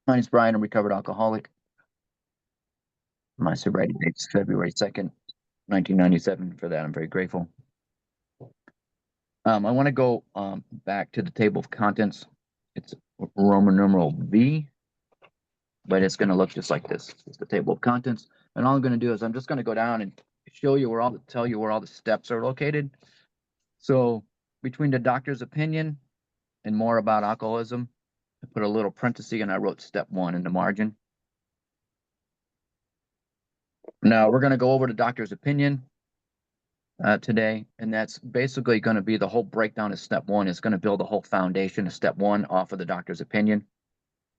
My name's Brian. I'm a recovered alcoholic. My sobriety date is February 2nd, 1997. For that, I'm very grateful. I want to go back to the table of contents. It's Roman numeral V, but it's going to look just like this. It's the table of contents. And all I'm going to do is I'm just going to go down and show you tell you where all the steps are located. So between the doctor's opinion and more about alcoholism, I put a little parenthesis and I wrote step 1 in the margin. Now we're going to go over the doctor's opinion today, and that's basically going to be the whole breakdown of step 1. It's going to build the whole foundation of step 1 off of the doctor's opinion.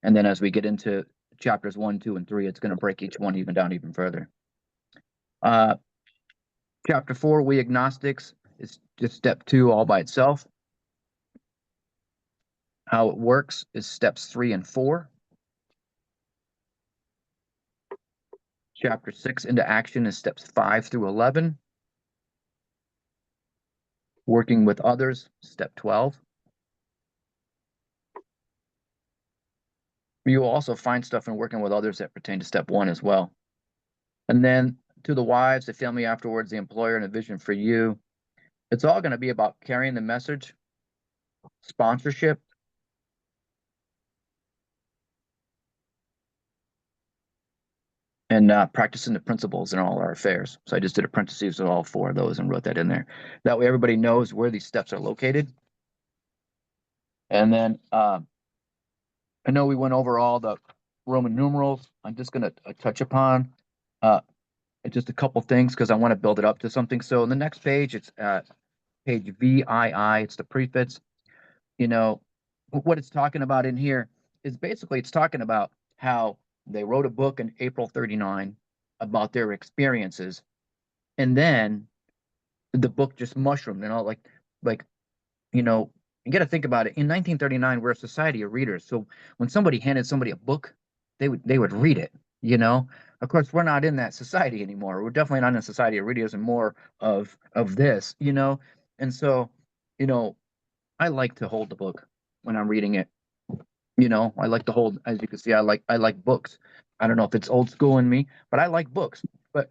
And then as we get into chapters 1, 2, and 3, it's going to break each one even further. Chapter 4, we agnostics, is just step 2 all by itself. How it works is steps 3 and 4. Chapter 6, into action, is steps 5 through 11. Working with others, step 12. You will also find stuff in working with others that pertain to step 1 as well. And then to the wives, the family afterwards, the employer, and a vision for you. It's all going to be about carrying the message, sponsorship, and practicing the principles in all our affairs. So I just did a parentheses of all 4 of those and wrote that in there. That way everybody knows where these steps are located. And then I know we went over all the Roman numerals. I'm just going to touch upon just a couple things because I want to build it up to something. So in the next page, it's page VII. It's the prefix. You know, what it's talking about in here is basically it's talking about how they wrote a book in April 39 about their experiences. And then the book just mushroomed, like, you know, you got to think about it. In 1939, we're a society of readers. So when somebody handed somebody a book, they would read it, you know. Of course, we're not in that society anymore. We're definitely not in a society of readers and more of this, you know. And so, you know, I like to hold the book when I'm reading it. You know, I like to hold, as you can see, I like books. I don't know if it's old school in me, but I like books. But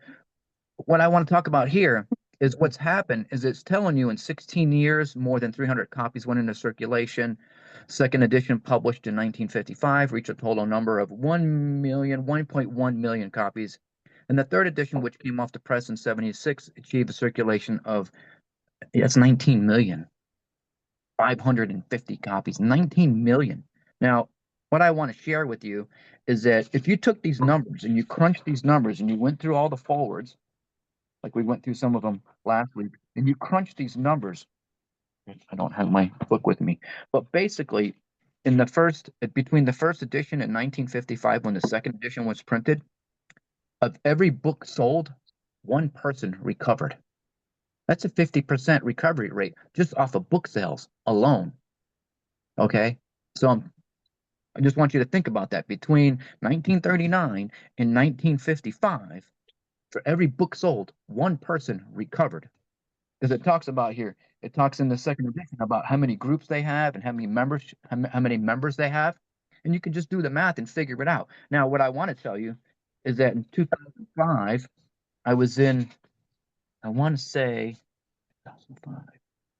what I want to talk about here is what's happened is it's telling you in 16 years, more than 300 copies went into circulation. Second edition published in 1955 reached a total number of 1.1 million copies. And the third edition, which came off the press in 76, achieved a circulation of, that's 19 million. 550 copies, 19 million. Now, what I want to share with you is that if you took these numbers and you crunched these numbers and you went through all the forwards, like we went through some of them last week, and you crunch these numbers, I don't have my book with me, but basically between the first edition in 1955 when the second edition was printed, of every book sold, 1 person recovered. That's a 50% recovery rate just off of book sales alone. Okay, so I just want you to think about that. Between 1939 and 1955, for every book sold, 1 person recovered. Because it talks about here, it talks in the second edition about how many groups they have and how many members they have, and you can just do the math and figure it out. Now, what I want to tell you is that in 2005, I was in, I want to say, 2005,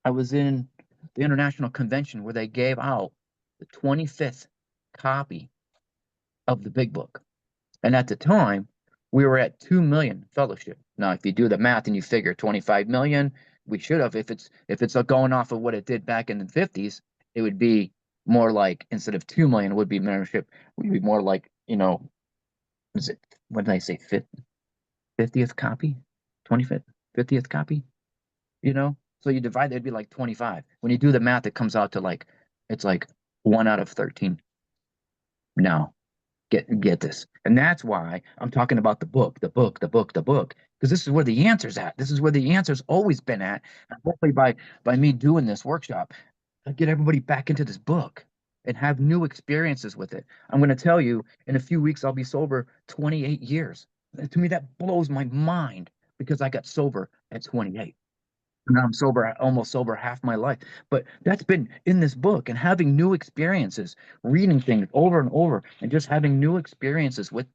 I was in the International Convention where they gave out the 25th copy of the big book. And at the time, we were at 2 million fellowship. Now, if you do the math and you figure 25 million, we should have, if it's going off of what it did back in the 50s, it would be more like, instead of 2 million would be membership, we'd be more like, you know, what did I say, 50th copy? 25th, 50th copy? You know? So you divide, it'd be like 25. When you do the math, it comes out to like, it's like 1 out of 13. No. Get this. And that's why I'm talking about the book, because this is where the answer's at. This is where the answer's always been at. And hopefully by me doing this workshop, I get everybody back into this book and have new experiences with it. I'm going to tell you, in a few weeks, I'll be sober 28 years. And to me, that blows my mind because I got sober at 28. And I'm sober, almost sober half my life. But that's been in this book and having new experiences, reading things over and over, and just having new experiences with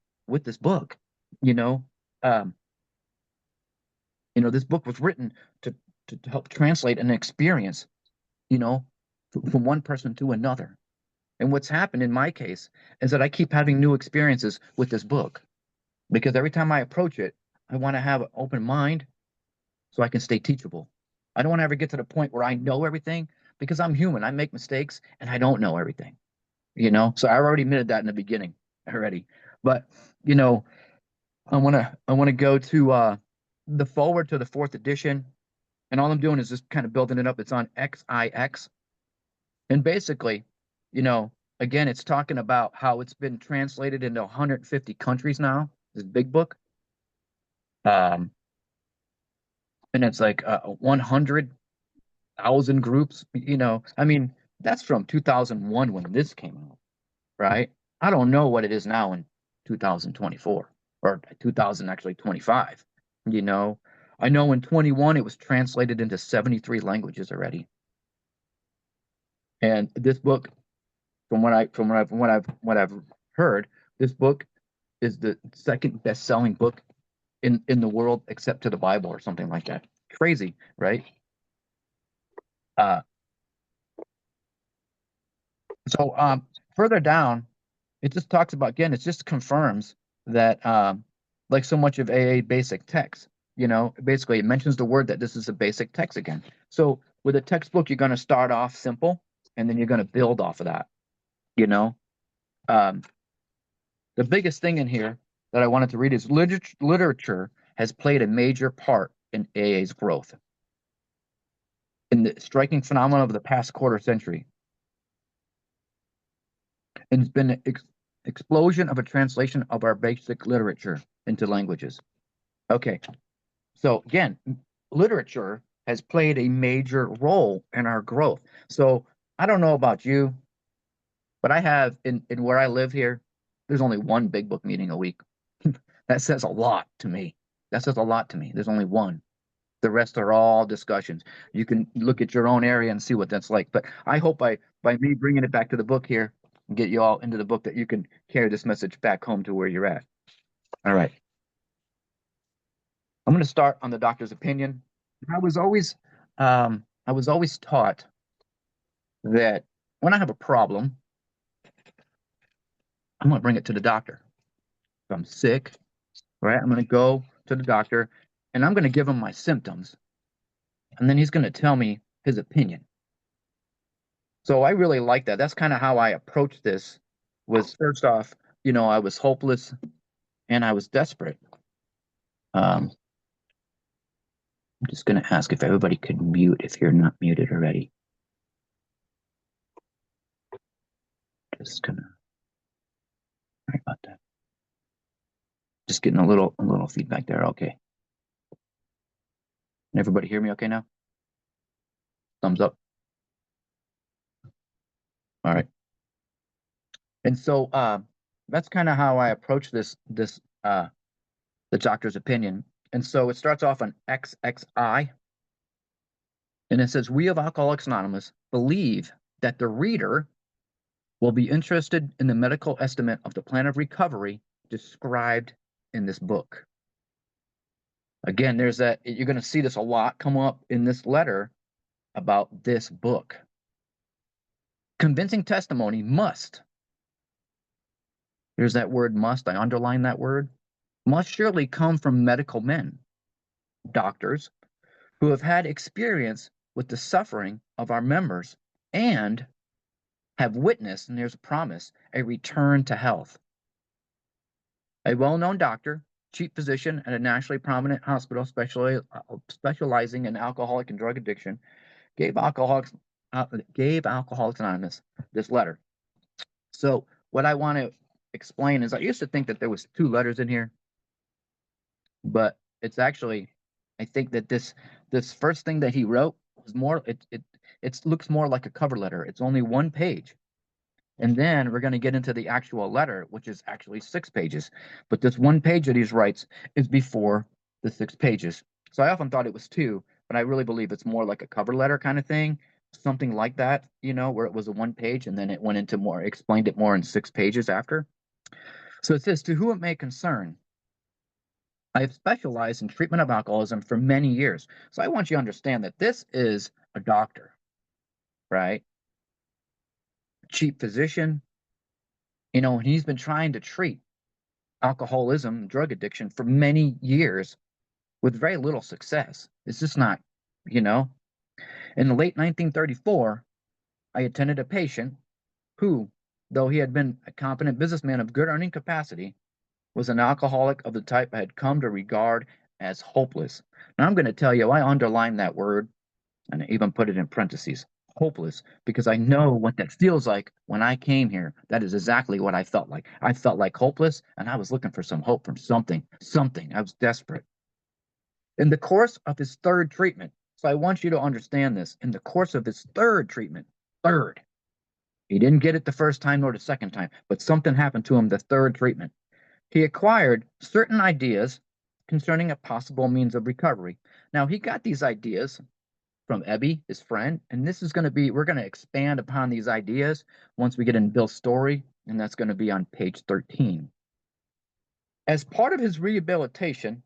this book. You know, um, this book was written to to help translate an experience. You know, from one person to another. And what's happened in my case is that I keep having new experiences with this book because every time I approach it, I want to have an open mind so I can stay teachable. I don't want to ever get to the point where I know everything because I'm human. I make mistakes and I don't know everything, So I already admitted that in the beginning already. But, you know, I want to go to the forward to the fourth edition, and all I'm doing is just kind of building it up. It's on XIX. And basically, you know, again, it's talking about how it's been translated into 150 countries now, this big book. Um, and it's like 100,000 groups, I mean, that's from 2001 when this came out, right? I don't know what it is now in 2024 or 2000, actually 25, you know. I know in 21 it was translated into 73 languages already. And this book, from what I've heard, this book is the second best-selling book in the world except to the Bible or something like that. Crazy, right? Uh, so further down, it just talks about again. It just confirms that like so much of AA basic text, basically it mentions the word that this is a basic text again. So with a textbook, you're going to start off simple, and then you're going to build off of that. You know, um, the biggest thing in here that I wanted to read is literature has played a major part in AA's growth. In the striking phenomenon of the past quarter century, and it's been an explosion of a translation of our basic literature into languages. Okay, so again, literature has played a major role in our growth. So I don't know about you, but I have in where I live here, there's only one big book meeting a week. That says a lot to me. That says a lot to me. There's only one. The rest are all discussions. You can look at your own area and see what that's like. But I hope by me bringing it back to the book here and get you all into the book that you can carry this message back home to where you're at. All right. I'm going to start on the doctor's opinion. I was always I was always taught that when I have a problem, I'm going to bring it to the doctor. If I'm sick, right, I'm going to go to the doctor and I'm going to give him my symptoms, and then he's going to tell me his opinion. So I really like that. That's kind of how I approached this. Was first off, I was hopeless and I was desperate. I'm just going to ask if everybody could mute if you're not muted already. Just gonna. Sorry about that. Just getting a little feedback there. Okay. Can everybody hear me okay now? Thumbs up. All right. And so that's kind of how I approach this the doctor's opinion. And so it starts off on XXI, and it says, we of Alcoholics Anonymous believe that the reader will be interested in the medical estimate of the plan of recovery described in this book. Again, you're going to see this a lot come up in this letter about this book. Convincing testimony must, there's that word must, I underline that word, must surely come from medical men, doctors, who have had experience with the suffering of our members and have witnessed, and there's a promise, a return to health. A well-known doctor, chief physician at a nationally prominent hospital specializing in alcoholic and drug addiction, gave Alcoholics Anonymous this letter. So what I want to explain is I used to think that there was two letters in here, but it's actually, I think that this first thing that he wrote was more, it looks more like a cover letter. It's only one page. And then we're going to get into the actual letter, which is actually 6 pages. But this one page that he writes is before the 6 pages. So I often thought it was two, but I really believe it's more like a cover letter kind of thing, something like that, where it was a one page and then it went into more, explained it more in 6 pages after. So it says, to whom it may concern, I have specialized in treatment of alcoholism for many years. So I want you to understand that this is a doctor, right? Chief physician, and he's been trying to treat alcoholism, drug addiction for many years with very little success. It's just not, you know. In the late 1934, I attended a patient who, though he had been a competent businessman of good earning capacity, was an alcoholic of the type I had come to regard as hopeless. Now, I'm going to tell you, I underlined that word and I even put it in parentheses, hopeless, because I know what that feels like when I came here. That is exactly what I felt like. I felt like hopeless, and I was looking for some hope from something, something. I was desperate. In the course of his third treatment, so I want you to understand this, in the course of his third treatment, third, he didn't get it the first time nor the second time, but something happened to him the third treatment. He acquired certain ideas concerning a possible means of recovery. Now, he got these ideas from Ebby, his friend, and this is going to be, we're going to expand upon these ideas once we get in Bill's story, and that's going to be on page 13. As part of his rehabilitation,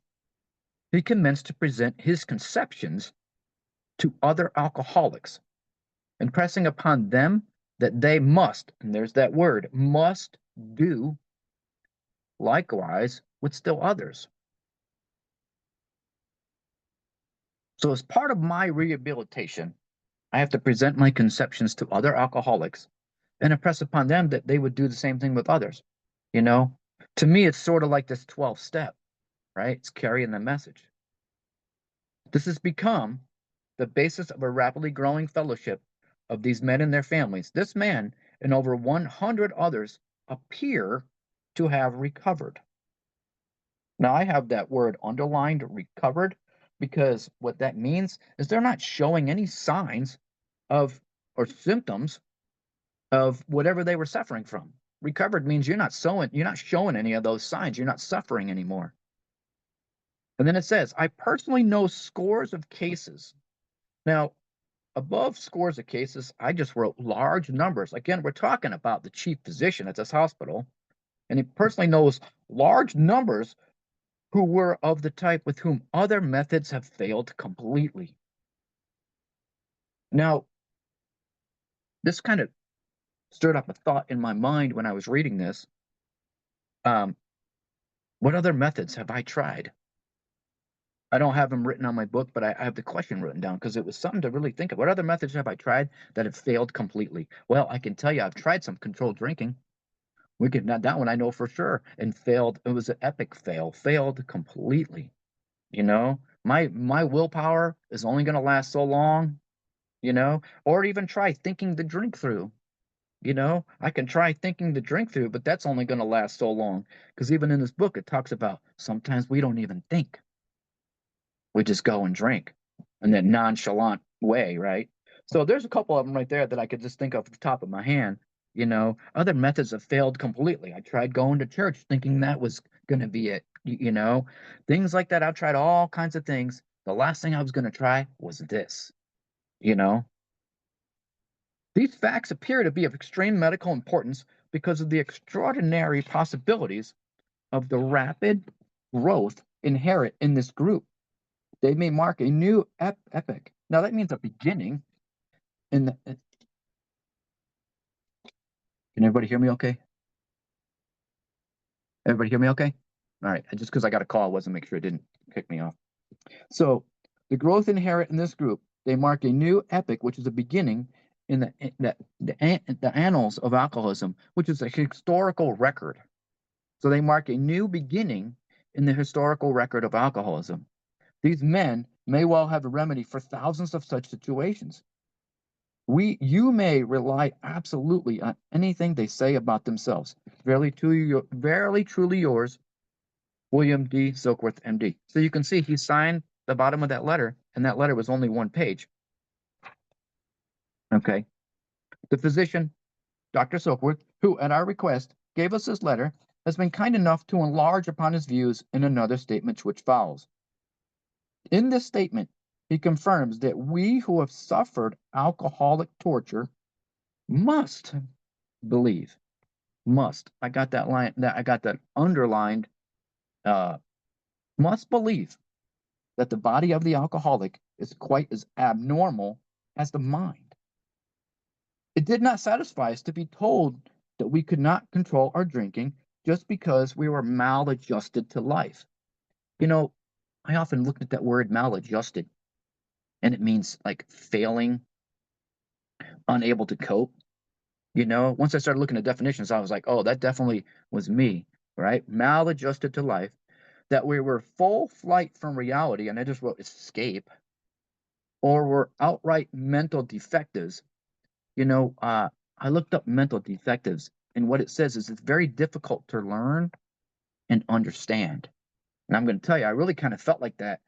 he commenced to present his conceptions to other alcoholics, impressing upon them that they must, and there's that word, must do likewise with still others. So, as part of my rehabilitation, I have to present my conceptions to other alcoholics and impress upon them that they would do the same thing with others. You know, to me, it's sort of like this 12 step, right? It's carrying the message. This has become the basis of a rapidly growing fellowship of these men and their families. This man and over 100 others appear to have recovered. Now, I have that word underlined, recovered, because what that means is they're not showing any signs of or symptoms of whatever they were suffering from. Recovered means you're not showing any of those signs. You're not suffering anymore. And then it says, I personally know scores of cases. Now, above scores of cases, I just wrote large numbers. Again, we're talking about the chief physician at this hospital, and he personally knows large numbers who were of the type with whom other methods have failed completely. Now, this kind of stirred up a thought in my mind when I was reading this. Um, what other methods have I tried? I don't have them written on my book, but I have the question written down because it was something to really think of. What other methods have I tried that have failed completely? Well, I can tell you I've tried some controlled drinking. We could not that one I know for sure and failed. It was an epic fail, failed completely. My willpower is only going to last so long, or even try thinking the drink through. I can try thinking the drink through, but that's only going to last so long. Because even in this book, it talks about sometimes we don't even think. We just go and drink in that nonchalant way, right? So there's a couple of them right there that I could just think of off the top of my hand. Other methods have failed completely. I tried going to church thinking that was going to be it, things like that. I've tried all kinds of things. The last thing I was going to try was this, you know. These facts appear to be of extreme medical importance because of the extraordinary possibilities of the rapid growth inherent in this group. They may mark a new epic. Now that means a beginning. Can everybody hear me okay? Everybody hear me okay? All right. Just because I got a call, I wasn't make sure it didn't kick me off. So the growth inherent in this group, they mark a new epic, which is a beginning in the annals of alcoholism, which is a historical record. So they mark a new beginning in the historical record of alcoholism. These men may well have a remedy for thousands of such situations. You may rely absolutely on anything they say about themselves. Verily truly yours, William D. Silkworth, MD. So you can see he signed the bottom of that letter, and that letter was only one page. Okay. The physician, Dr. Silkworth, who, at our request, gave us this letter, has been kind enough to enlarge upon his views in another statement which follows. In this statement, He confirms that we who have suffered alcoholic torture must believe, must. I got that line, that I got that underlined, uh, must believe that the body of the alcoholic is quite as abnormal as the mind. It did not satisfy us to be told that we could not control our drinking just because we were maladjusted to life. You know, I often looked at that word maladjusted, and it means like failing, unable to cope. Once I started looking at definitions, I was like, oh, that definitely was me, right? Maladjusted to life, that we were full flight from reality, and I just wrote escape, or were outright mental defectives. You know, uh, I looked up mental defectives, and what it says is it's very difficult to learn and understand. And I'm going to tell you, I really kind of felt like that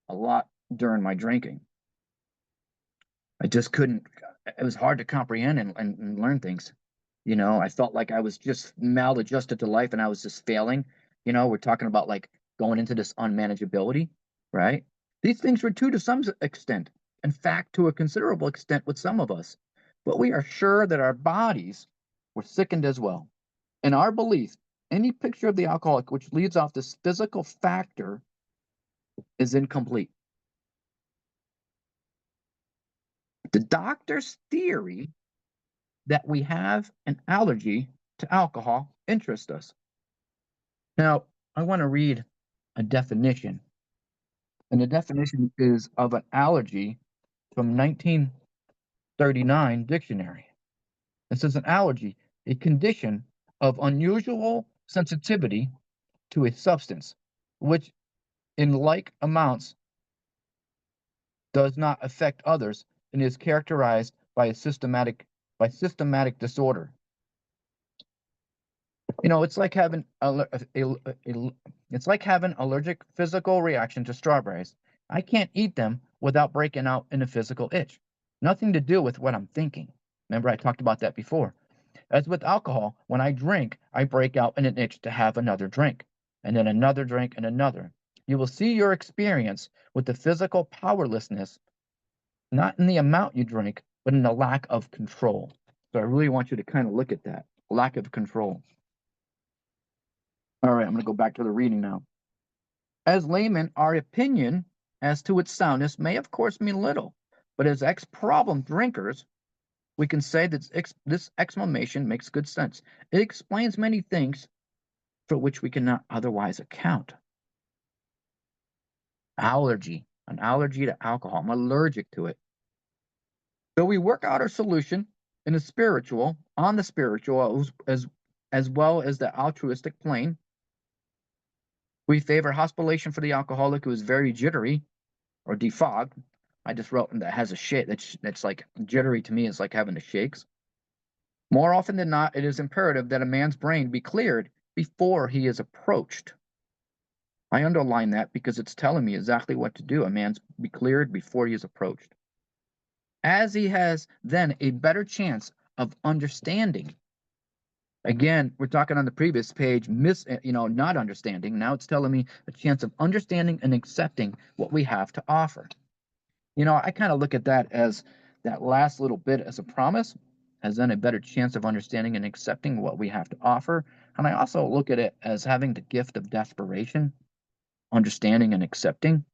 a lot during my drinking. I just couldn't, it was hard to comprehend and learn things. I felt like I was just maladjusted to life and I was just failing. We're talking about like going into this unmanageability, right? These things were true to some extent, in fact, to a considerable extent with some of us. But we are sure that our bodies were sickened as well. In our belief, any picture of the alcoholic which leaves off this physical factor is incomplete. The doctor's theory that we have an allergy to alcohol interests us. Now, I want to read a definition, and the definition is of an allergy from 1939 dictionary. It says an allergy, a condition of unusual sensitivity to a substance, which in like amounts does not affect others and is characterized by systematic disorder. It's like having it's like having allergic physical reaction to strawberries. I can't eat them without breaking out in a physical itch. Nothing to do with what I'm thinking. Remember, I talked about that before. As with alcohol, when I drink, I break out in an itch to have another drink, and then another drink, and another. You will see your experience with the physical powerlessness, not in the amount you drink, but in the lack of control. So I really want you to kind of look at that lack of control. All right, I'm going to go back to the reading now. As laymen, our opinion as to its soundness may, of course, mean little, but as ex-problem drinkers, we can say that this exclamation makes good sense. It explains many things for which we cannot otherwise account. Allergy, an allergy to alcohol. I'm allergic to it. So we work out our solution in the spiritual, on the spiritual, as well as the altruistic plane. We favor hospitalization for the alcoholic who is very jittery or defogged. I just wrote that has a shake. That's like jittery to me is like having the shakes. More often than not, it is imperative that a man's brain be cleared before he is approached. I underline that because it's telling me exactly what to do. A man's be cleared before he is approached, as he has then a better chance of understanding. Again, we're talking on the previous page, not understanding. Now it's telling me a chance of understanding and accepting what we have to offer. I kind of look at that as that last little bit as a promise, as then a better chance of understanding and accepting what we have to offer. And I also look at it as having the gift of desperation, understanding and accepting.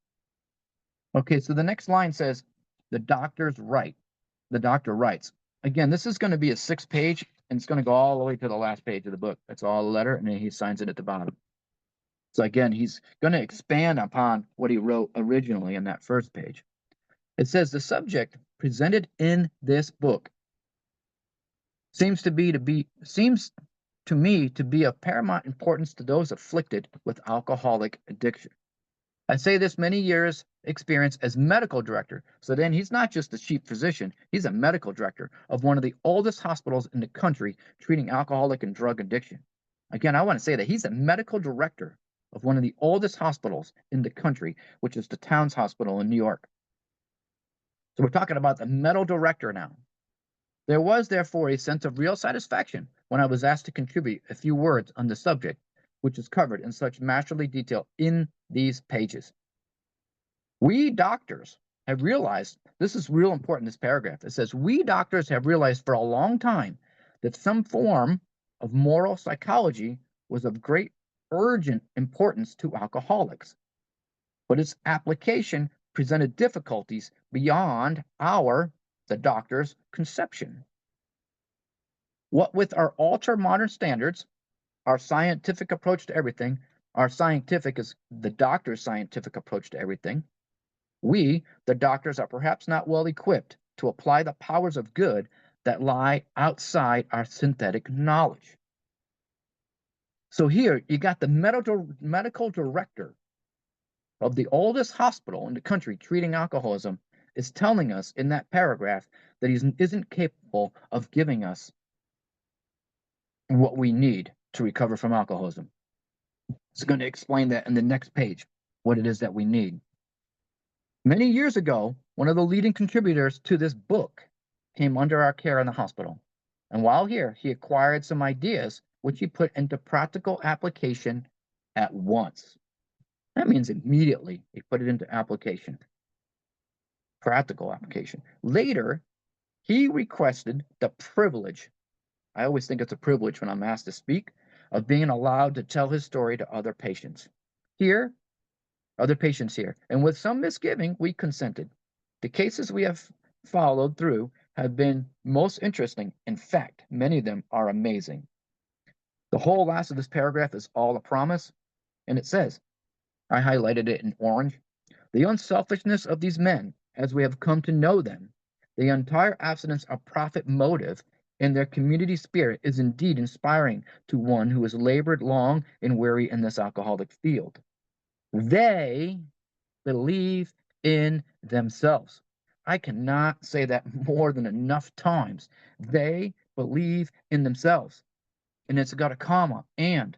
Okay, so the next line says, the doctor's right. The doctor writes. Again, this is going to be a 6-page, and it's going to go all the way to the last page of the book. That's all a letter, and then he signs it at the bottom. So again, he's going to expand upon what he wrote originally in that first page. It says the subject presented in this book seems to me to be of paramount importance to those afflicted with alcoholic addiction. I say this many years experience as medical director. So then he's not just the chief physician, he's a medical director of one of the oldest hospitals in the country treating alcoholic and drug addiction. Again, I want to say that he's a medical director of one of the oldest hospitals in the country, which is the Towns Hospital in New York. So we're talking about the medical director now. There was, therefore, a sense of real satisfaction when I was asked to contribute a few words on the subject, which is covered in such masterly detail in these pages. We doctors have realized, this is real important, this paragraph. It says, we doctors have realized for a long time that some form of moral psychology was of great urgent importance to alcoholics, but its application presented difficulties beyond the doctor's, conception. What with our ultra modern standards, our scientific approach to everything, our scientific is the doctor's scientific approach to everything, we, the doctors, are perhaps not well equipped to apply the powers of good that lie outside our synthetic knowledge. So here you got the medical director of the oldest hospital in the country treating alcoholism is telling us in that paragraph that he isn't capable of giving us what we need to recover from alcoholism. It's going to explain that in the next page, what it is that we need. Many years ago, one of the leading contributors to this book came under our care in the hospital. And while here, he acquired some ideas which he put into practical application at once. That means immediately he put it into application, practical application. Later, he requested the privilege, I always think it's a privilege when I'm asked to speak, of being allowed to tell his story to other patients. Other patients here, and with some misgiving, we consented. The cases we have followed through have been most interesting. In fact, many of them are amazing. The whole last of this paragraph is all a promise, and it says, I highlighted it in orange, the unselfishness of these men, as we have come to know them, the entire absence of profit motive in their community spirit is indeed inspiring to one who has labored long and weary in this alcoholic field. They believe in themselves. I cannot say that more than enough times. They believe in themselves. And it's got a comma, and,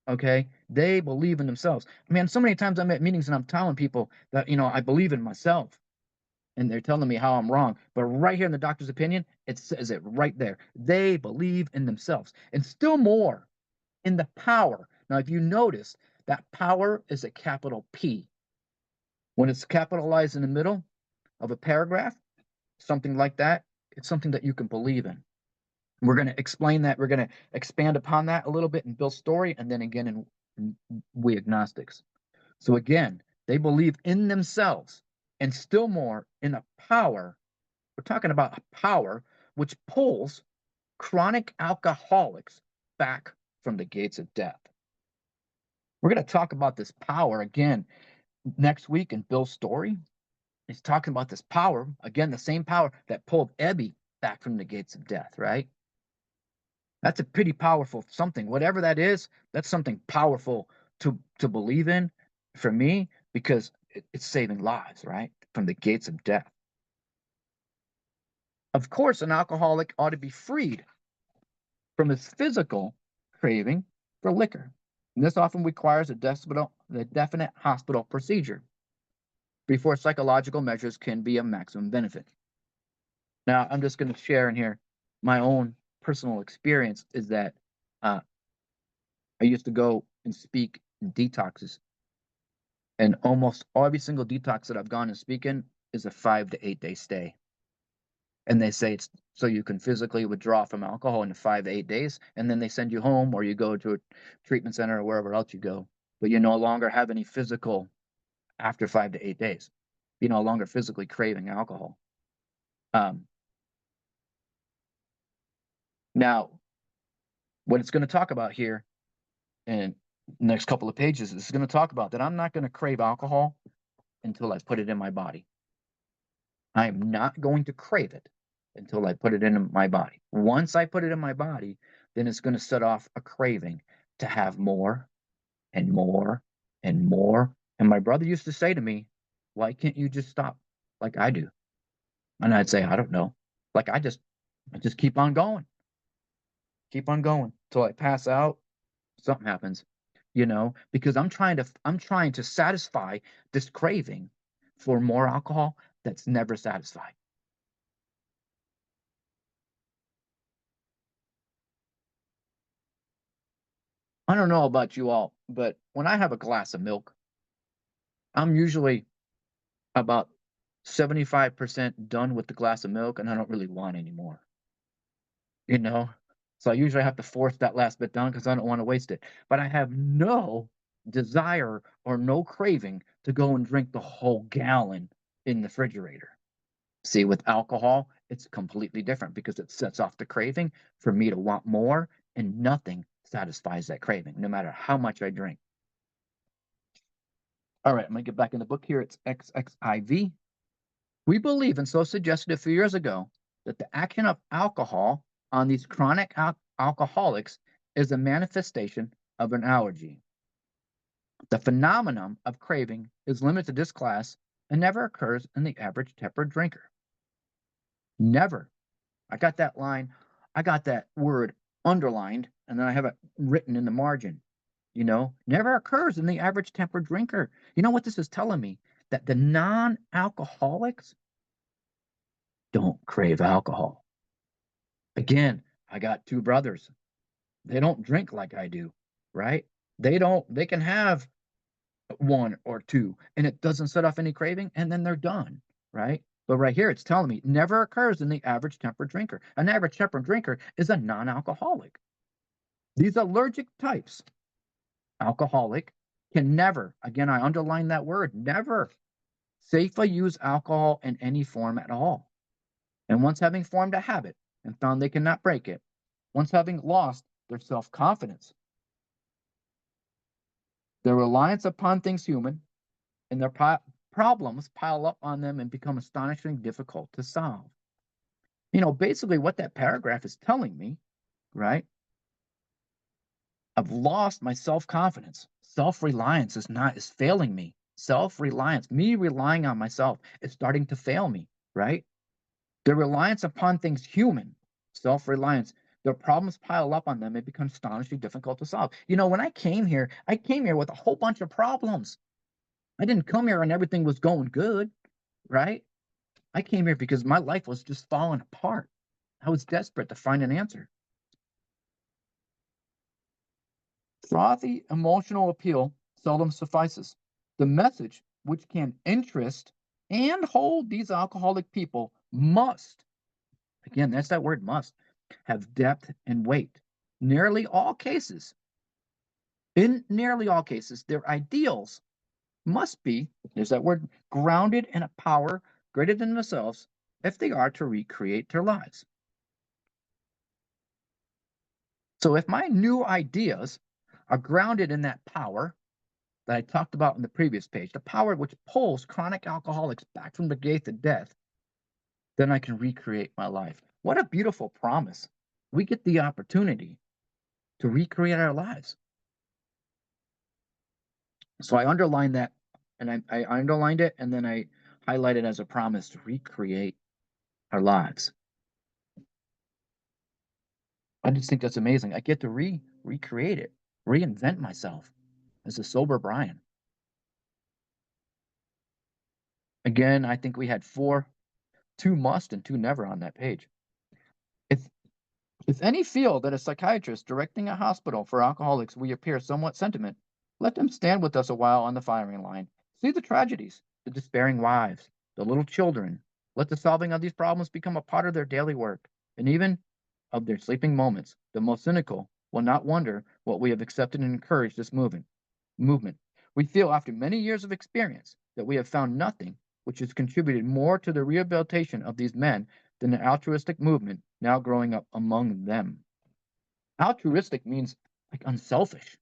okay? They believe in themselves. Man, so many times I'm at meetings and I'm telling people that, I believe in myself. And they're telling me how I'm wrong. But right here in the doctor's opinion, it says it right there. They believe in themselves. And still more, in the power. Now, if you notice, that power is a capital P. When it's capitalized in the middle of a paragraph, something like that, it's something that you can believe in. We're going to explain that. We're going to expand upon that a little bit in Bill's story, and then again in We Agnostics. So again, they believe in themselves, and still more in a power. We're talking about a power which pulls chronic alcoholics back from the gates of death. We're going to talk about this power again next week in Bill's story. He's talking about this power, again, the same power that pulled Ebby back from the gates of death, right? That's a pretty powerful something. Whatever that is, that's something powerful to believe in for me, because it's saving lives, right? From the gates of death. Of course, an alcoholic ought to be freed from his physical craving for liquor. And this often requires a definite hospital procedure before psychological measures can be of maximum benefit. Now, I'm just going to share in here my own personal experience is that I used to go and speak in detoxes, and almost every single detox that I've gone and speaking is a 5 to 8 day stay. And they say it's so you can physically withdraw from alcohol in 5 to 8 days, and then they send you home or you go to a treatment center or wherever else you go. But you no longer have any physical after 5 to 8 days. You're no longer physically craving alcohol. Now, what it's going to talk about here in the next couple of pages is going to talk about that I'm not going to crave alcohol until I put it in my body. I am not going to crave it until I put it in my body. Once I put it in my body, then it's going to set off a craving to have more and more and more. And my brother used to say to me, why can't you just stop like I do? And I'd say, I don't know. Like I just keep on going till I pass out. Something happens, because I'm trying to satisfy this craving for more alcohol that's never satisfied. I don't know about you all, but when I have a glass of milk, I'm usually about 75% done with the glass of milk, and I don't really want any more, you know? So I usually have to force that last bit down because I don't want to waste it. But I have no desire or no craving to go and drink the whole gallon in the refrigerator. See, with alcohol, it's completely different because it sets off the craving for me to want more, and nothing satisfies that craving, no matter how much I drink. All right, I'm going to get back in the book here. It's XXIV. We believe, and so suggested a few years ago, that the action of alcohol on these chronic alcoholics is a manifestation of an allergy. The phenomenon of craving is limited to this class and never occurs in the average tempered drinker. Never. I got that line, I got that word underlined, and then I have it written in the margin. Never occurs in the average tempered drinker. You know what this is telling me? That the non alcoholics don't crave alcohol. Again, I got two brothers. They don't drink like I do, right? They can have one or two and it doesn't set off any craving and then they're done, right? But right here, it's telling me never occurs in the average tempered drinker. An average tempered drinker is a non alcoholic. These allergic types, alcoholic, can never, again, I underline that word, never safely use alcohol in any form at all. And once having formed a habit and found they cannot break it, once having lost their self confidence, their reliance upon things human, and their problems pile up on them and become astonishingly difficult to solve. Basically, what that paragraph is telling me, right? I've lost my self confidence. Self reliance is failing me. Self reliance, me relying on myself, is starting to fail me, right? Their reliance upon things human, self reliance, their problems pile up on them. It becomes astonishingly difficult to solve. When I came here with a whole bunch of problems. I didn't come here and everything was going good, right? I came here because my life was just falling apart. I was desperate to find an answer. Frothy emotional appeal seldom suffices. The message, which can interest and hold these alcoholic people, must, again, that's that word must, have depth and weight. Nearly all cases, in nearly all cases, their ideals must be, there's that word, grounded in a power greater than themselves if they are to recreate their lives. So if my new ideas are grounded in that power that I talked about in the previous page, the power which pulls chronic alcoholics back from the gates of death, then I can recreate my life. What a beautiful promise. We get the opportunity to recreate our lives. So I underlined that, and I underlined it, and then I highlighted as a promise to recreate our lives. I just think that's amazing. I get to recreate it, reinvent myself as a sober Brian. Again, I think we had two must and two never on that page. If if any feel that a psychiatrist directing a hospital for alcoholics we appear somewhat sentiment, let them stand with us a while on the firing line. See the tragedies, the despairing wives, the little children. Let the solving of these problems become a part of their daily work, and even of their sleeping moments. The most cynical will not wonder what we have accepted and encouraged this movement. We feel after many years of experience that we have found nothing which has contributed more to the rehabilitation of these men than the altruistic movement now growing up among them. Altruistic means like unselfish.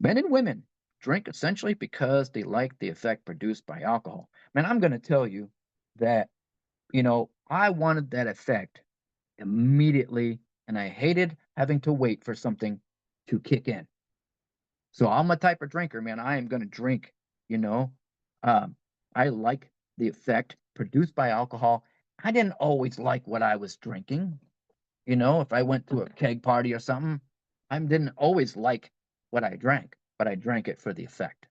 Men and women drink essentially because they like the effect produced by alcohol. Man, I'm going to tell you that, I wanted that effect immediately, and I hated having to wait for something to kick in. So I'm a type of drinker, man. I am going to drink, you know. Um, I like the effect produced by alcohol. I didn't always like what I was drinking. If I went to a keg party or something, I didn't always like what I drank, but I drank it for the effect.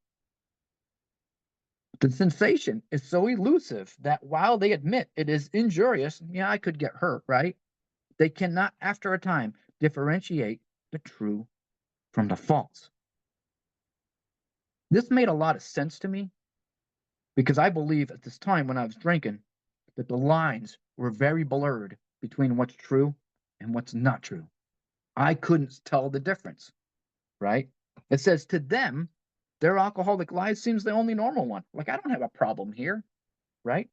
The sensation is so elusive that while they admit it is injurious, yeah, I could get hurt, right? They cannot, after a time, differentiate the true from the false. This made a lot of sense to me because I believe at this time when I was drinking that the lines were very blurred between what's true and what's not true. I couldn't tell the difference, right? It says to them, their alcoholic life seems the only normal one. Like, I don't have a problem here, right?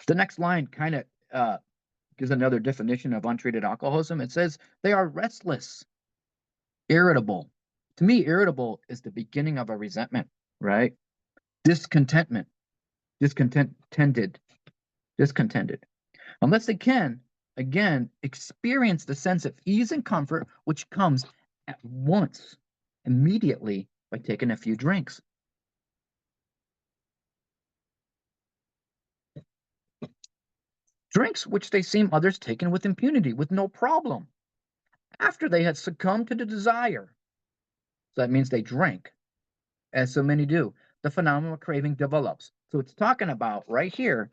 The next line kind of gives another definition of untreated alcoholism. It says they are restless, irritable. To me, irritable is the beginning of a resentment, right? Discontentment, discontented, discontented. Unless they can, again, experience the sense of ease and comfort which comes at once, immediately, by taking a few drinks. Drinks which they seem others taken with impunity, with no problem, after they had succumbed to the desire. So that means they drank, as so many do. The phenomenon of craving develops. So it's talking about right here,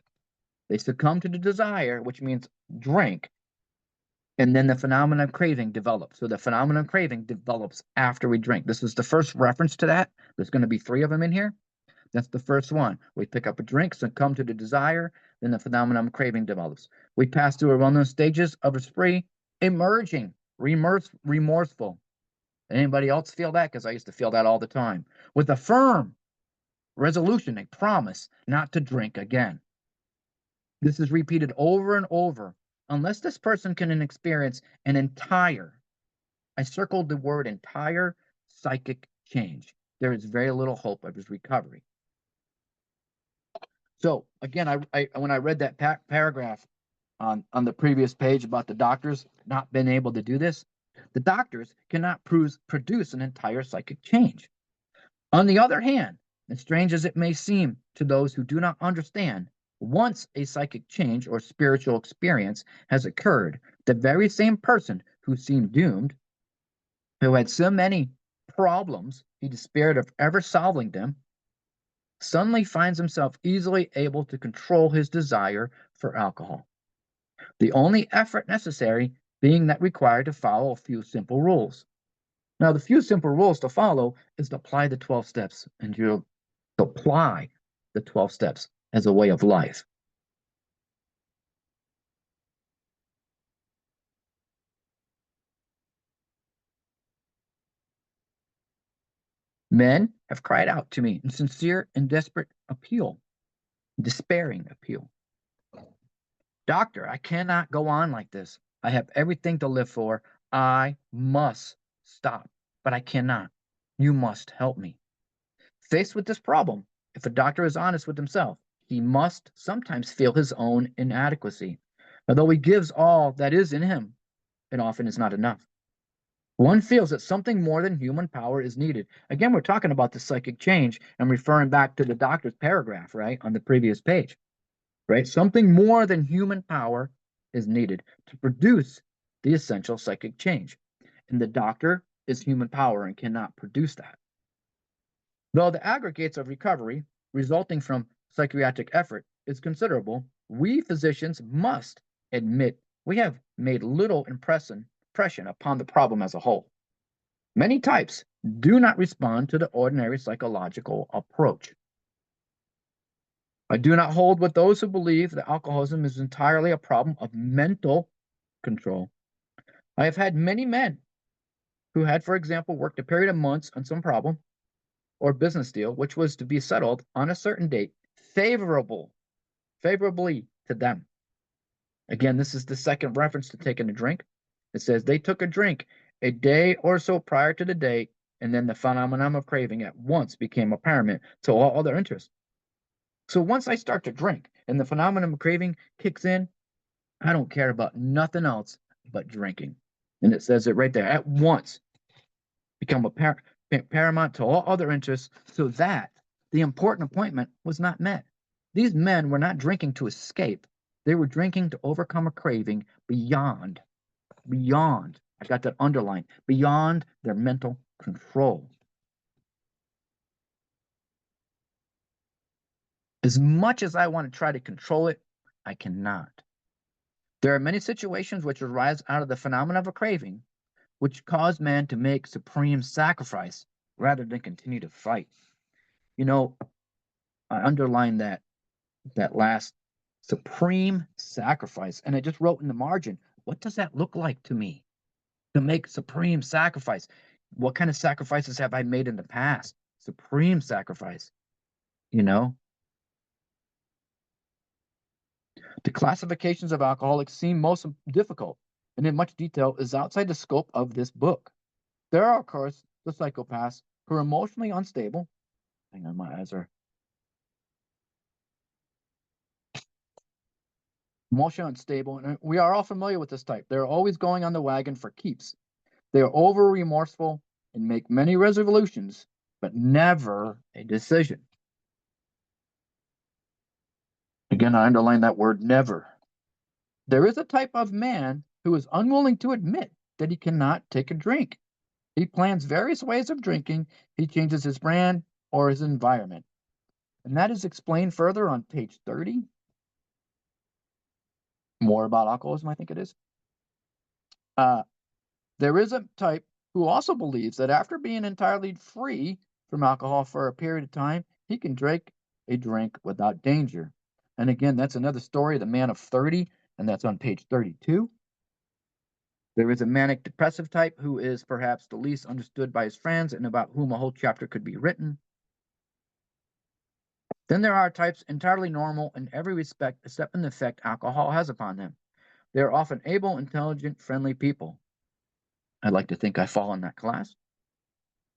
they succumb to the desire, which means drink, and then the phenomenon of craving develops. So the phenomenon of craving develops after we drink. This is the first reference to that. There's going to be 3 of them in here. That's the first one. We pick up a drink, succumb to the desire, then the phenomenon of craving develops. We pass through a well-known stages of a spree, emerging, remorseful. Anybody else feel that? Because I used to feel that all the time. With a firm resolution, a promise not to drink again. This is repeated over and over. Unless this person can experience an entire, I circled the word entire, psychic change, there is very little hope of his recovery. So again, I when I read that paragraph on the previous page about the doctors not being able to do this, the doctors cannot produce an entire psychic change. On the other hand, as strange as it may seem to those who do not understand, once a psychic change or spiritual experience has occurred, the very same person who seemed doomed, who had so many problems he despaired of ever solving them, suddenly finds himself easily able to control his desire for alcohol. The only effort necessary being that required to follow a few simple rules. Now, the few simple rules to follow is to apply the 12 steps, and you apply the 12 steps as a way of life. Men have cried out to me in sincere and desperate appeal, despairing appeal. Doctor, I cannot go on like this. I have everything to live for. I must stop, but I cannot. You must help me. Faced with this problem, if a doctor is honest with himself, he must sometimes feel his own inadequacy. Although he gives all that is in him, it often is not enough. One feels that something more than human power is needed. Again, we're talking about the psychic change and referring back to the doctor's paragraph, right, on the previous page. Right? Something more than human power is needed to produce the essential psychic change. And the doctor is human power and cannot produce that. Though the aggregates of recovery resulting from psychiatric effort is considerable, we physicians must admit we have made little impression upon the problem as a whole. Many types do not respond to the ordinary psychological approach. I do not hold with those who believe that alcoholism is entirely a problem of mental control. I have had many men who had, for example, worked a period of months on some problem or business deal, which was to be settled on a certain date, favorably to them. Again, this is the second reference to taking a drink. It says they took a drink a day or so prior to the date, and then the phenomenon of craving at once became apparent to all other interests. So once I start to drink and the phenomenon of craving kicks in, I don't care about nothing else but drinking. And it says it right there, at once become paramount to all other interests, so that the important appointment was not met. These men were not drinking to escape. They were drinking to overcome a craving beyond, I got that underlined, beyond their mental control. As much as I want to try to control it, I cannot. There are many situations which arise out of the phenomenon of a craving, which cause man to make supreme sacrifice rather than continue to fight. You know, I underlined that last supreme sacrifice, and I just wrote in the margin, what does that look like to me? To make supreme sacrifice. What kind of sacrifices have I made in the past? Supreme sacrifice, you know? The classifications of alcoholics seem most difficult, and in much detail is outside the scope of this book. There are, of course, the psychopaths who are emotionally unstable. Hang on, my eyes are emotionally unstable, and we are all familiar with this type. They're always going on the wagon for keeps. They are over remorseful and make many resolutions, but never a decision. Again, I underline that word never. There is a type of man who is unwilling to admit that he cannot take a drink. He plans various ways of drinking. He changes his brand or his environment. And that is explained further on page 30. More about alcoholism, I think it is. Uh, there is a type who also believes that after being entirely free from alcohol for a period of time, he can drink a drink without danger. And again, that's another story, the man of 30, and that's on page 32. There is a manic depressive type who is perhaps the least understood by his friends and about whom a whole chapter could be written. Then there are types entirely normal in every respect except in the effect alcohol has upon them. They are often able, intelligent, friendly people. I'd like to think I fall in that class.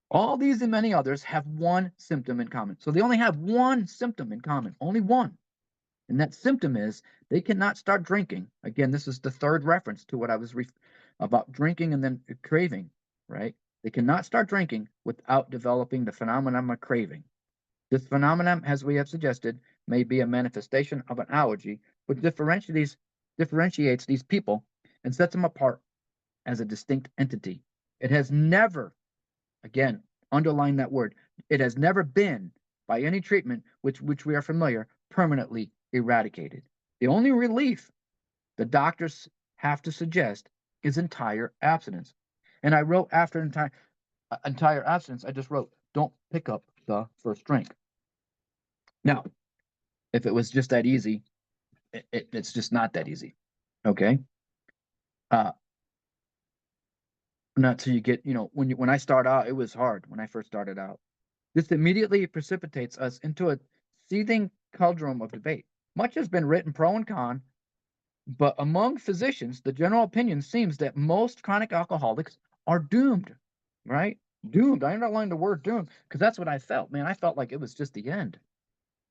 All these and many others have one symptom in common. So they only have one symptom in common, only one. And that symptom is they cannot start drinking. Again, this is the third reference to what I was about drinking and then craving, right? They cannot start drinking without developing the phenomenon of craving. This phenomenon, as we have suggested, may be a manifestation of an allergy, but differentiates these people and sets them apart as a distinct entity. It has never, again, underline that word, it has never been, by any treatment which we are familiar, permanently eradicated. The only relief the doctors have to suggest is entire abstinence. And I wrote after entire abstinence, I just wrote, don't pick up the first drink. Now, if it was just that easy, it's just not that easy. Okay. Uh, Not till you get, when I start out, it was hard when I first started out. This immediately precipitates us into a seething cauldron of debate. Much has been written pro and con, but among physicians, the general opinion seems that most chronic alcoholics are doomed, right? Doomed. I underlined the word doomed because that's what I felt, man. I felt like it was just the end.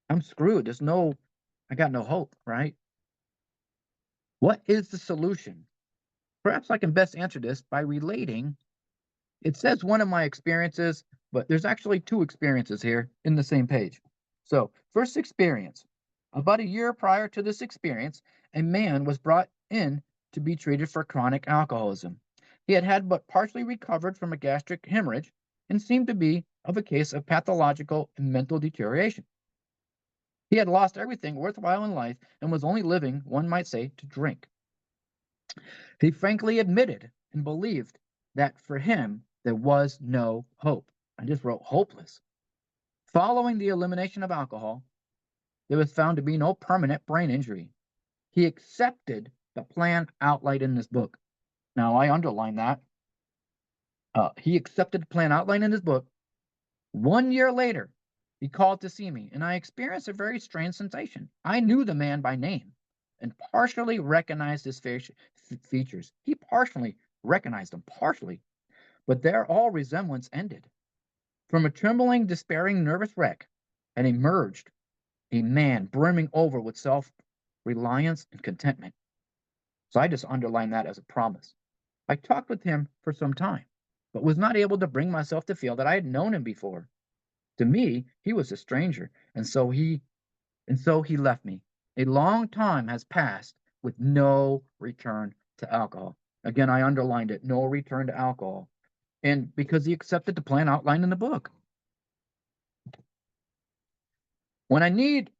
I'm screwed. I got no hope, right? What is the solution? Perhaps I can best answer this by relating. It says one of my experiences, but there's actually two experiences here in the same page. So, first experience. About a year prior to this experience, a man was brought in to be treated for chronic alcoholism. He had but partially recovered from a gastric hemorrhage and seemed to be of a case of pathological and mental deterioration. He had lost everything worthwhile in life and was only living, one might say, to drink. He frankly admitted and believed that for him there was no hope. I just wrote hopeless. Following the elimination of alcohol, there was found to be no permanent brain injury. He accepted the plan outlined in this book. Now, I underline that. He accepted the plan outlined in his book. 1 year later, he called to see me, and I experienced a very strange sensation. I knew the man by name and partially recognized his features. He partially recognized them, partially, but there all resemblance ended. From a trembling, despairing, nervous wreck had emerged a man brimming over with self reliance and contentment. So I just underlined that as a promise. I talked with him for some time, but was not able to bring myself to feel that I had known him before. To me, he was a stranger, and so he left me. A long time has passed with no return to alcohol. Again, I underlined it, no return to alcohol. And because he accepted the plan outlined in the book. When I need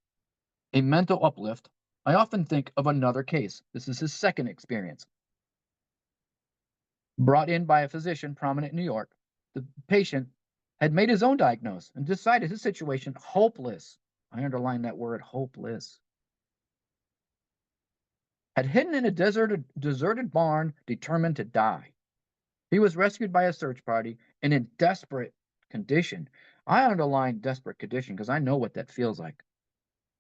a mental uplift, I often think of another case. This is his second experience. Brought in by a physician prominent in New York, the patient had made his own diagnosis and decided his situation hopeless. I underline that word, hopeless. Had hidden in a deserted barn, determined to die. He was rescued by a search party and in desperate condition. I underline desperate condition because I know what that feels like.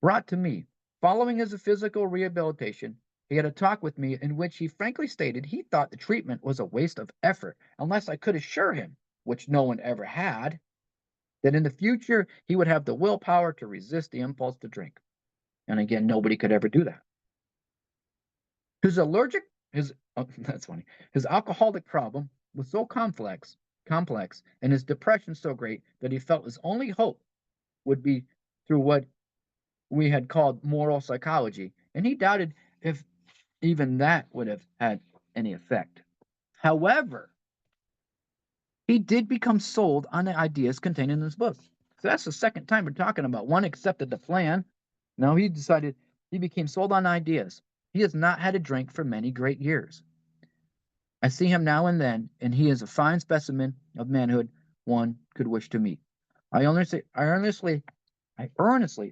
Brought to me. Following his physical rehabilitation, he had a talk with me in which he frankly stated he thought the treatment was a waste of effort unless I could assure him, which no one ever had, that in the future he would have the willpower to resist the impulse to drink. And again, nobody could ever do that. His allergic, his that's funny. His alcoholic problem was so complex, and his depression so great that he felt his only hope would be through what we had called moral psychology, and he doubted if even that would have had any effect. However, he did become sold on the ideas contained in this book. So that's the second time we're talking about. One accepted the plan. Now he decided he became sold on ideas. He has not had a drink for many great years. I see him now and then, and he is a fine specimen of manhood one could wish to meet. I earnestly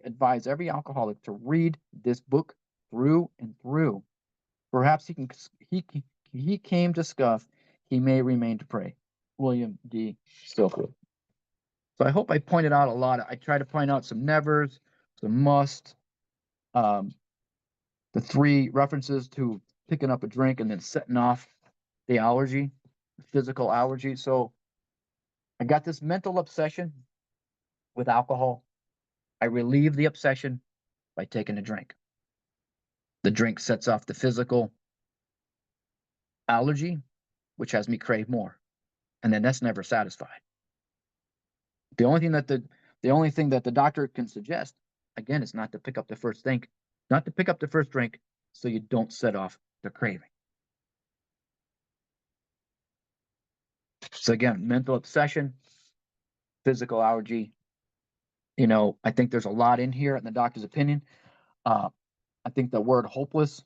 advise every alcoholic to read this book through and through. Perhaps he came to scuff, he may remain to pray. William D. Stokely. So I hope I pointed out a lot. I try to point out some nevers, some must, um, the three references to picking up a drink and then setting off the allergy, the physical allergy. So I got this mental obsession with alcohol. I relieve the obsession by taking a drink. The drink sets off the physical allergy, which has me crave more. And then that's never satisfied. The only thing that the doctor can suggest, again, is not to pick up the first drink, not to pick up the first drink so you don't set off the craving. So again, mental obsession, physical allergy. I think there's a lot in here in the doctor's opinion. I think the word hopeless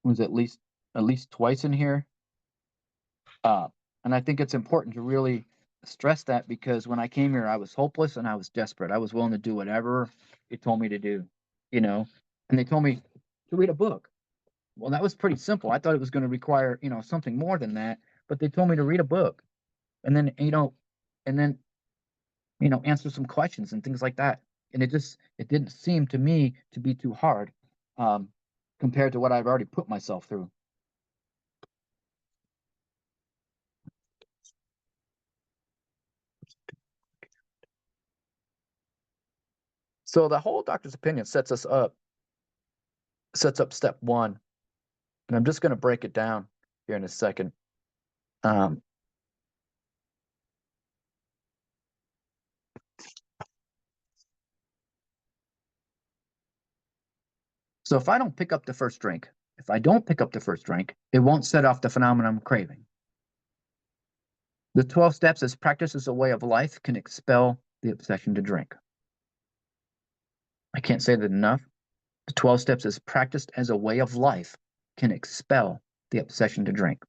was at least twice in here. And I think it's important to really stress that because when I came here, I was hopeless and I was desperate. I was willing to do whatever it told me to do, and they told me to read a book. Well, that was pretty simple. I thought it was going to require, something more than that, but they told me to read a book and then, and then, answer some questions and things like that. And it didn't seem to me to be too hard, um, compared to what I've already put myself through. So the whole doctor's opinion sets up step one, and I'm just going to break it down here in a second. Um, so if I don't pick up the first drink, it won't set off the phenomenon of craving. The 12 steps as practice as a way of life can expel the obsession to drink. I can't say that enough. The 12 steps as practiced as a way of life can expel the obsession to drink.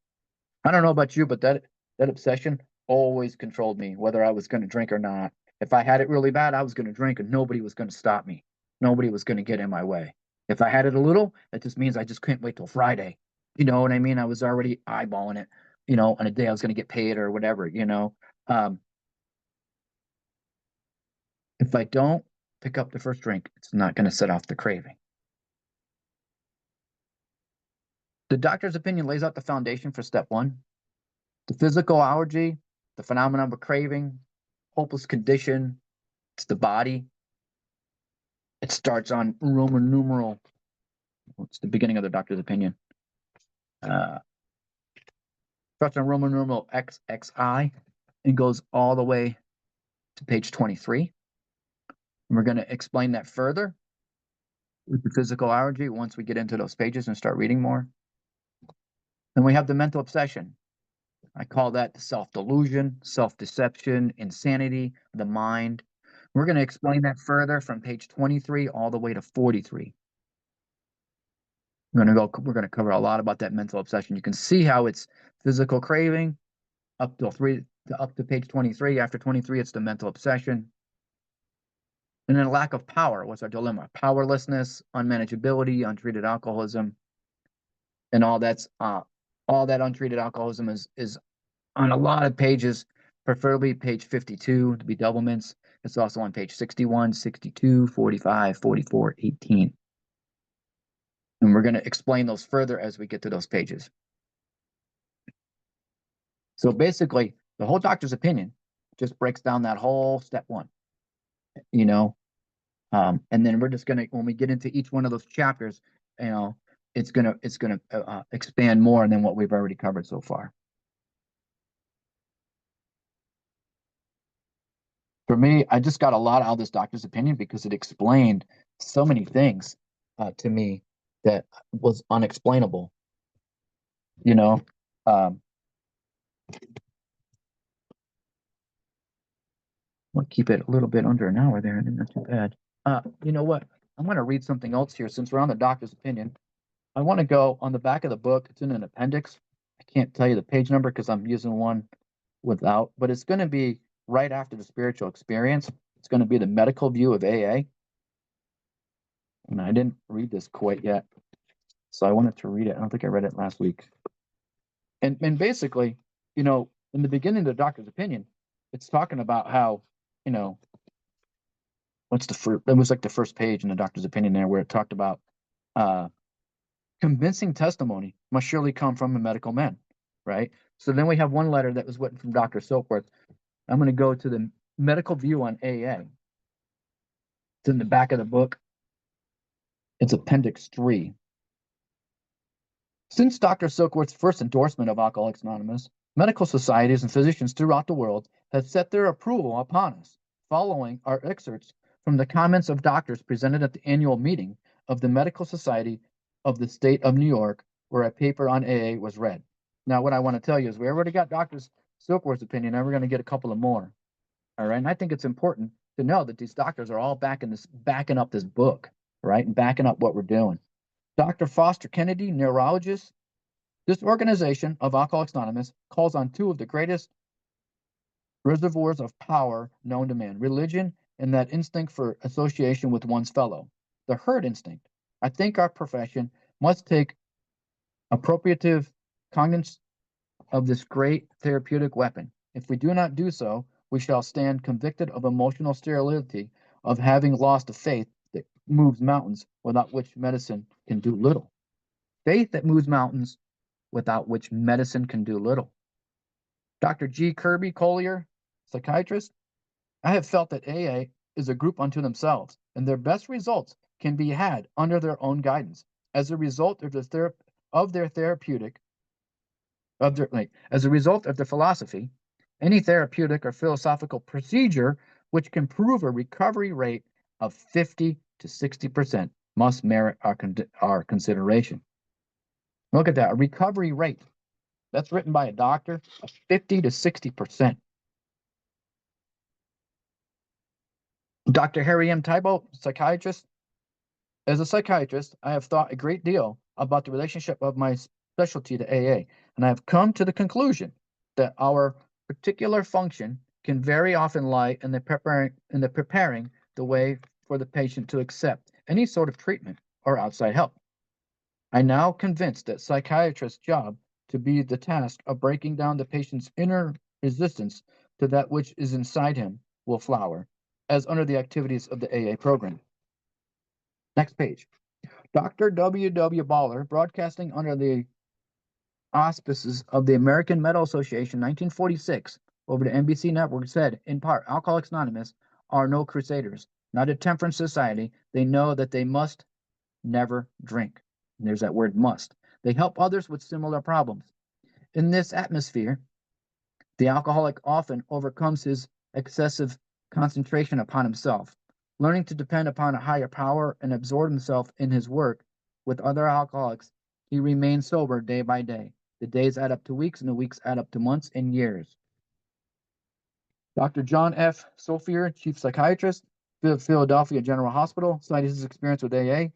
I don't know about you, but that obsession always controlled me, whether I was going to drink or not. If I had it really bad, I was going to drink and nobody was going to stop me. Nobody was going to get in my way. If I had it a little, that just means I just couldn't wait till Friday. You know what I mean? I was already eyeballing it, on a day I was going to get paid or whatever, If I don't pick up the first drink, it's not going to set off the craving. The doctor's opinion lays out the foundation for step one. The physical allergy, the phenomenon of a craving, hopeless condition, it's the body. It starts on Roman numeral. It's the beginning of the doctor's opinion. Starts on Roman numeral XXI and goes all the way to page 23. And we're going to explain that further with the physical allergy once we get into those pages and start reading more. Then we have the mental obsession. I call that the self-delusion, self-deception, insanity, the mind. We're going to explain that further from page 23 all the way to 43. We're going to cover a lot about that mental obsession. You can see how it's physical craving up till up to page 23. After 23, it's the mental obsession. And then lack of power was our dilemma. Powerlessness, unmanageability, untreated alcoholism, and all that untreated alcoholism is on a lot of pages, preferably page 52 to be doublements. It's also on page 61, 62, 45, 44, 18. And we're going to explain those further as we get to those pages. So basically, the whole doctor's opinion just breaks down that whole step one, and then we're just going to, when we get into each one of those chapters, it's going to expand more than what we've already covered so far. For me, I just got a lot out of this doctor's opinion because it explained so many things to me that was unexplainable. We'll keep it a little bit under an hour there, and not too bad. You know what? I'm going to read something else here since we're on the doctor's opinion. I want to go on the back of the book. It's in an appendix. I can't tell you the page number because I'm using one without, but it's going to be right after the spiritual experience. It's going to be the medical view of AA. And I didn't read this quite yet, so I wanted to read it. I don't think I read it last week. And basically, in the beginning of the doctor's opinion, it's talking about how, what's the first? It was like the first page in the doctor's opinion there, where it talked about convincing testimony must surely come from a medical man, right? So then we have one letter that was written from Dr. Silkworth. I'm going to go to the medical view on AA. It's in the back of the book. It's Appendix 3. Since Dr. Silkworth's first endorsement of Alcoholics Anonymous, medical societies and physicians throughout the world have set their approval upon us, following our excerpts from the comments of doctors presented at the annual meeting of the Medical Society of the State of New York, where a paper on AA was read. Now, what I want to tell you is we already got Dr. Silkworth's opinion, and we're going to get a couple of more. All right, and I think it's important to know that these doctors are all backing up this book, right, and backing up what we're doing. Dr. Foster Kennedy, neurologist. This organization of Alcoholics Anonymous calls on two of the greatest reservoirs of power known to man: religion and that instinct for association with one's fellow, the herd instinct. I think our profession must take appropriative cognizance of this great therapeutic weapon. If we do not do so, we shall stand convicted of emotional sterility, of having lost a faith that moves mountains, without which medicine can do little. Faith that moves mountains, without which medicine can do little. Dr. G. Kirby Collier, psychiatrist. I have felt that AA is a group unto themselves, and their best results can be had under their own guidance. As a result of their philosophy, any therapeutic or philosophical procedure which can prove a recovery rate of 50 to 60% must merit our consideration. Look at that, a recovery rate. That's written by a doctor of 50 to 60%. Dr. Harry M. Tybo, psychiatrist. As a psychiatrist, I have thought a great deal about the relationship of my specialty to AA, and I have come to the conclusion that our particular function can very often lie in the preparing the way for the patient to accept any sort of treatment or outside help. I now convinced that psychiatrist's job to be the task of breaking down the patient's inner resistance to that which is inside him will flower, as under the activities of the AA program. Next page. Dr. W. Baller, broadcasting under the auspices of the American Medical Association, 1946, over the NBC network, said, in part, Alcoholics Anonymous are no crusaders, not a temperance society. They know that they must never drink. And there's that word must. They help others with similar problems. In this atmosphere, the alcoholic often overcomes his excessive concentration upon himself, learning to depend upon a higher power and absorb himself in his work with other alcoholics. He remains sober day by day. The days add up to weeks, and the weeks add up to months and years. Dr. John F. Sofier, chief psychiatrist, Philadelphia General Hospital, cited his experience with AA,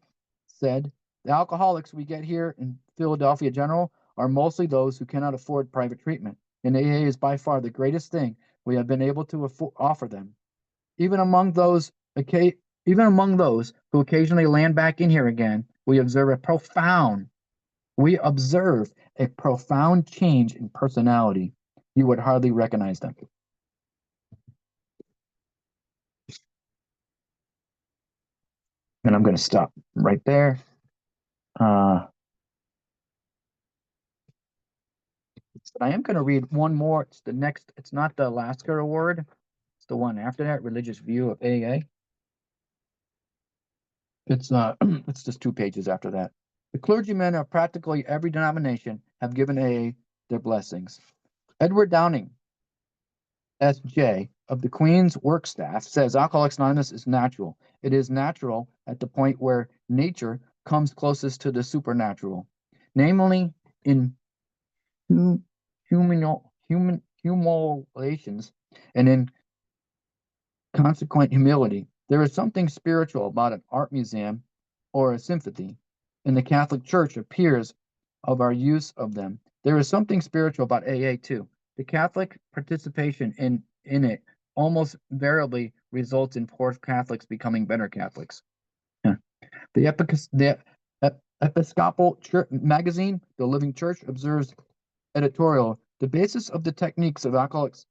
said, the alcoholics we get here in Philadelphia General are mostly those who cannot afford private treatment. and AA is by far the greatest thing we have been able to offer them. Even among those, even among those who occasionally land back in here again, we observe a profound change in personality. You would hardly recognize them. And I'm going to stop right there. But I am going to read one more. It's the next. It's not the Alaska Award. It's the one after that. Religious View of AA. It's it's just 2 pages after that. The clergymen of practically every denomination have given AA their blessings. Edward Downing, S.J. of the Queen's Work Staff, says Alcoholics Anonymous is natural. It is natural at the point where nature comes closest to the supernatural, namely in humiliations and in consequent humility. There is something spiritual about an art museum or a symphony. In the Catholic Church appears of our use of them. There is something spiritual about AA too. The Catholic participation in it almost invariably results in poor Catholics becoming better Catholics. Yeah. The Episcopal Church magazine, The Living Church, observes editorial: the basis of the techniques of Alcoholics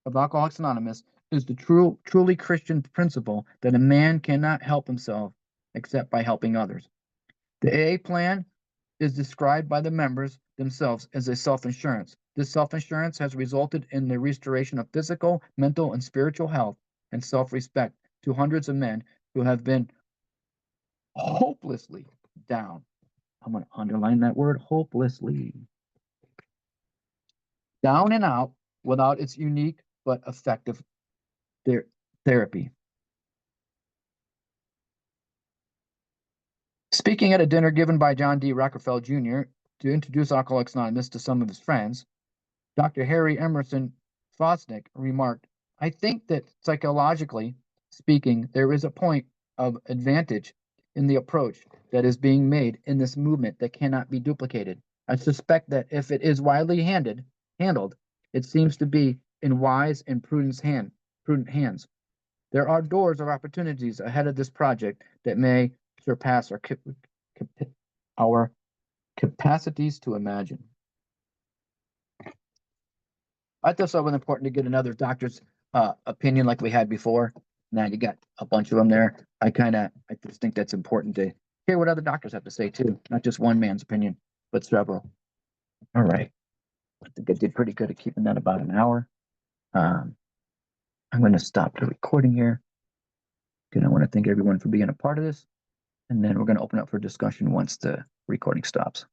Anonymous is the truly Christian principle that a man cannot help himself except by helping others. The AA plan is described by the members themselves as a self-insurance. This self-insurance has resulted in the restoration of physical, mental, and spiritual health and self-respect to hundreds of men who have been hopelessly down. I'm going to underline that word, hopelessly. Down and out without its unique but effective therapy. Speaking at a dinner given by John D. Rockefeller Jr. to introduce Alcoholics Anonymous to some of his friends, Dr. Harry Emerson Fosdick remarked, I think that psychologically speaking, there is a point of advantage in the approach that is being made in this movement that cannot be duplicated. I suspect that if it is widely handled, it seems to be in wise and prudent hands. There are doors of opportunities ahead of this project that may surpass our capacities to imagine. I thought it was important to get another doctor's opinion like we had before. Now you got a bunch of them there. I just think that's important to hear what other doctors have to say too, not just one man's opinion, but several. All right. I think I did pretty good at keeping that about an hour. I'm going to stop the recording here. Again, I want to thank everyone for being a part of this. And then we're going to open up for discussion once the recording stops.